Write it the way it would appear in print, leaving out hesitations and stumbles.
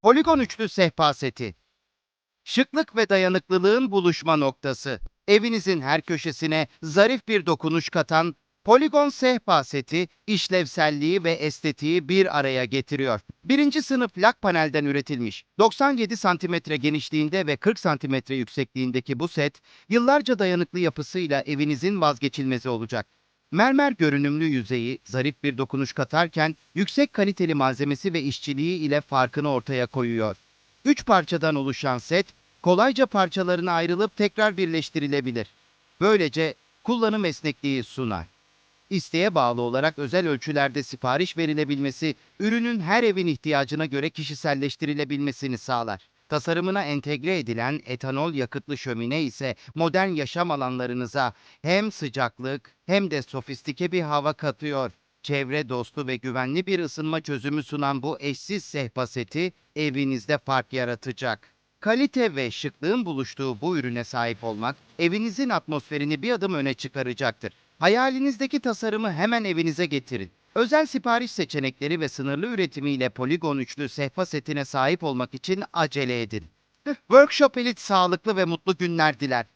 Poligon üçlü sehpa seti. Şıklık ve dayanıklılığın buluşma noktası. Evinizin her köşesine zarif bir dokunuş katan Poligon sehpa seti, işlevselliği ve estetiği bir araya getiriyor. Birinci sınıf lak panelden üretilmiş, 97 santimetre genişliğinde ve 40 santimetre yüksekliğindeki bu set, yıllarca dayanıklı yapısıyla evinizin vazgeçilmezi olacak. Mermer görünümlü yüzeyi zarif bir dokunuş katarken, yüksek kaliteli malzemesi ve işçiliği ile farkını ortaya koyuyor. 3 parçadan oluşan set, kolayca parçalarına ayrılıp tekrar birleştirilebilir. Böylece kullanım esnekliği sunar. İsteğe bağlı olarak özel ölçülerde sipariş verilebilmesi, ürünün her evin ihtiyacına göre kişiselleştirilebilmesini sağlar. Tasarımına entegre edilen etanol yakıtlı şömine ise modern yaşam alanlarınıza hem sıcaklık hem de sofistike bir hava katıyor. Çevre dostu ve güvenli bir ısınma çözümü sunan bu eşsiz sehpa seti evinizde fark yaratacak. Kalite ve şıklığın buluştuğu bu ürüne sahip olmak, evinizin atmosferini bir adım öne çıkaracaktır. Hayalinizdeki tasarımı hemen evinize getirin. Özel sipariş seçenekleri ve sınırlı üretimiyle Poligon üçlü sehpa setine sahip olmak için acele edin. Workshop Elite sağlıklı ve mutlu günler diler.